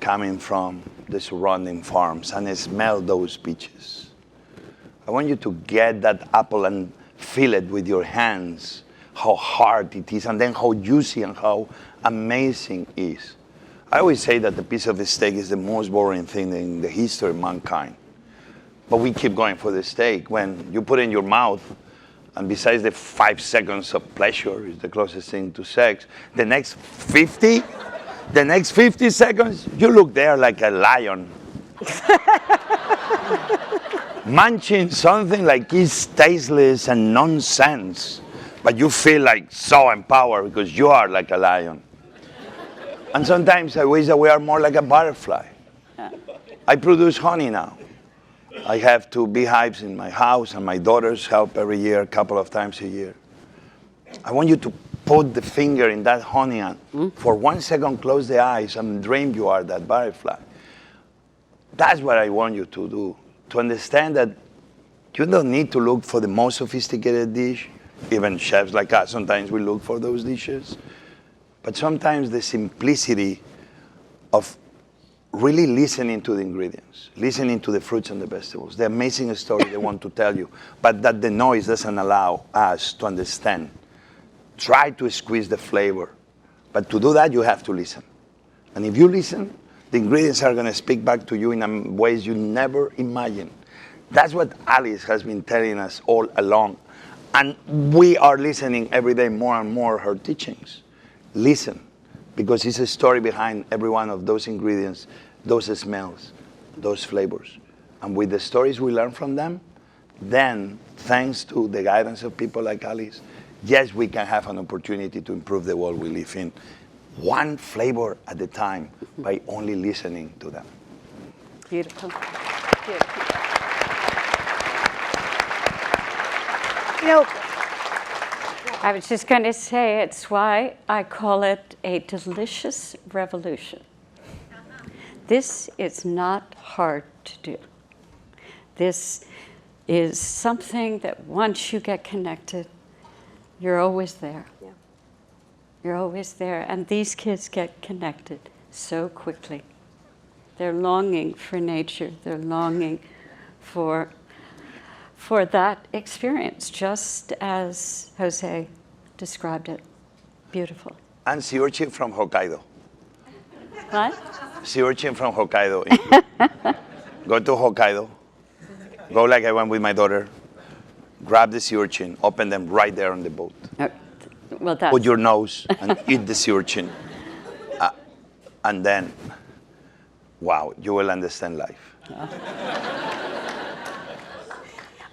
Speaker 2: coming from the surrounding farms and smell those peaches. I want you to get that apple and feel it with your hands, how hard it is, and then how juicy and how amazing it is. I always say that the piece of steak is the most boring thing in the history of mankind. But we keep going for the steak. When you put it in your mouth, and besides the 5 seconds of pleasure is the closest thing to sex, the next 50 seconds, you look there like a lion. Munching something like it's tasteless and nonsense, but you feel like so empowered because you are like a lion. And sometimes I wish that we are more like a butterfly. I produce honey now. I have 2 beehives in my house, and my daughters help every year, a couple of times a year. I want you to put the finger in that honey and for 1 second close the eyes and dream you are that butterfly. That's what I want you to do, to understand that you don't need to look for the most sophisticated dish. Even chefs like us, sometimes we look for those dishes. But sometimes the simplicity of really listening to the ingredients, listening to the fruits and the vegetables, the amazing story they want to tell you, but that the noise doesn't allow us to understand. Try to squeeze the flavor. But to do that, you have to listen. And if you listen, the ingredients are going to speak back to you in ways you never imagined. That's what Alice has been telling us all along. And we are listening every day more and more her teachings. Listen, because it's a story behind every one of those ingredients, those smells, those flavors. And with the stories we learn from them, then, thanks to the guidance of people like Alice, yes, we can have an opportunity to improve the world we live in, one flavor at a time, by only listening to them.
Speaker 3: Beautiful. Beautiful.
Speaker 1: You know,
Speaker 3: I was just going to say it's why I call it a delicious revolution. This is not hard to do. This is something that once you get connected, you're always there.
Speaker 1: Yeah.
Speaker 3: You're always there. And these kids get connected so quickly. They're longing for nature. They're longing for for that experience, just as Jose described it. Beautiful.
Speaker 2: And sea urchin from Hokkaido.
Speaker 3: What?
Speaker 2: Sea urchin from Hokkaido. Go to Hokkaido. Go like I went with my daughter. Grab the sea urchin, open them right there on the boat.
Speaker 3: Well, that's...
Speaker 2: Put your nose and eat the sea urchin. And then, wow, you will understand life.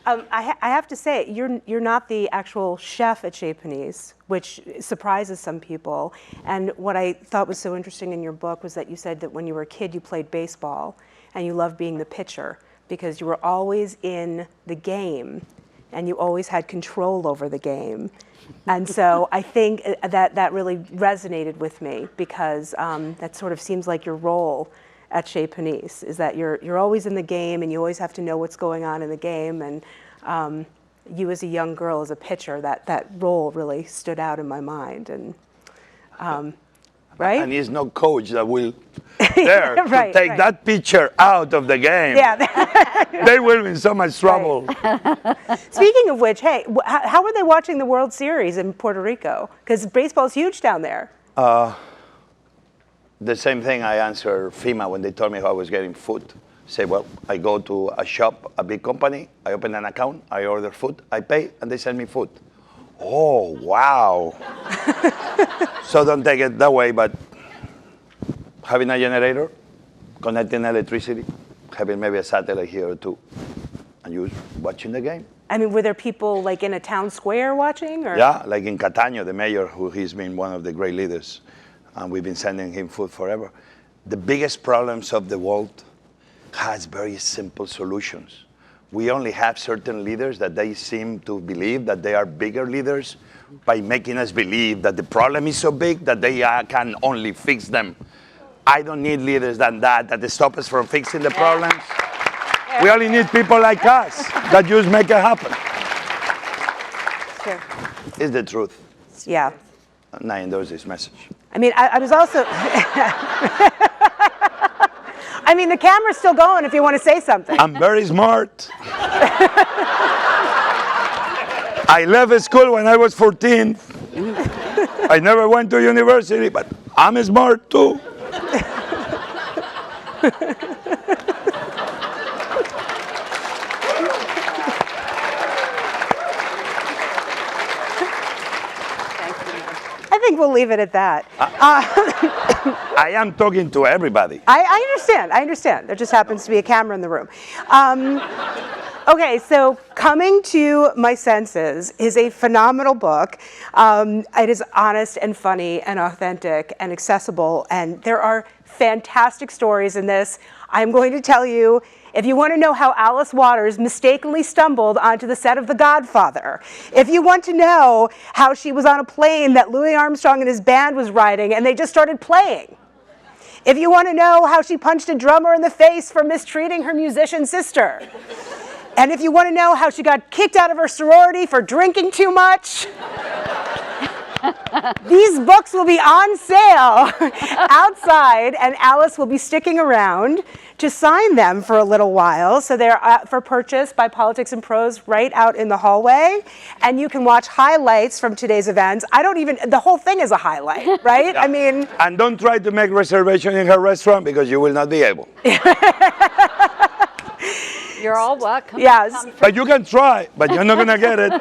Speaker 1: I have to say, you're not the actual chef at Chez Panisse, which surprises some people. And what I thought was so interesting in your book was that you said that when you were a kid, you played baseball and you loved being the pitcher because you were always in the game and you always had control over the game. And so I think that really resonated with me because that sort of seems like your role at Chez Panisse, is that you're always in the game and you always have to know what's going on in the game. And you as a young girl, as a pitcher, that role really stood out in my mind. And right?
Speaker 2: And he's no coach that will dare
Speaker 1: Right,
Speaker 2: to take that pitcher out of the game.
Speaker 1: Yeah.
Speaker 2: They will be in so much trouble.
Speaker 1: Speaking of which, hey, how were they watching the World Series in Puerto Rico? Because baseball's huge down there.
Speaker 2: The same thing I answered FEMA when they told me how I was getting food. Say, well, I go to a shop, a big company, I open an account, I order food, I pay, and they send me food. Oh, wow. So don't take it that way, but having a generator, connecting electricity, having maybe a satellite here or two, and you watching the game.
Speaker 1: I mean, were there people like in a town square watching? Or?
Speaker 2: Yeah, like in Cataño, the mayor, who he's been one of the great leaders, and we've been sending him food forever. The biggest problems of the world has very simple solutions. We only have certain leaders that they seem to believe that they are bigger leaders by making us believe that the problem is so big that they can only fix them. I don't need leaders than that stop us from fixing the problems. We only need people like us that just make it happen.
Speaker 1: Sure.
Speaker 2: It's the truth.
Speaker 1: Yeah.
Speaker 2: And I endorse this message.
Speaker 1: I mean, I was also... I mean, the camera's still going if you want to say something.
Speaker 2: I'm very smart. I left school when I was 14. I never went to university, but I'm smart too.
Speaker 1: I think we'll leave it at that.
Speaker 2: I am talking to everybody.
Speaker 1: I understand. There just happens to be a camera in the room. Okay, so Coming to My Senses is a phenomenal book. It is honest and funny and authentic and accessible, and there are fantastic stories in this. I'm going to tell you, if you want to know how Alice Waters mistakenly stumbled onto the set of The Godfather, if you want to know how she was on a plane that Louis Armstrong and his band was riding and they just started playing, if you want to know how she punched a drummer in the face for mistreating her musician sister, and if you want to know how she got kicked out of her sorority for drinking too much, these books will be on sale outside, and Alice will be sticking around to sign them for a little while. So they're for purchase by Politics and Prose right out in the hallway, and you can watch highlights from today's events. The whole thing is a highlight, right?
Speaker 2: Yeah.
Speaker 1: I mean...
Speaker 2: And don't try to make reservation in her restaurant because you will not be able.
Speaker 3: You're all welcome.
Speaker 1: Yes.
Speaker 2: But you can try, but you're not going to get it.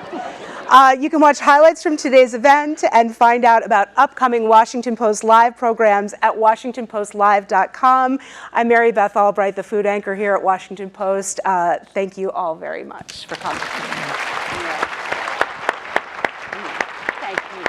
Speaker 1: You can watch highlights from today's event and find out about upcoming Washington Post Live programs at WashingtonPostLive.com. I'm Mary Beth Albright, the food anchor here at Washington Post. Thank you all very much for coming.
Speaker 3: Thank you.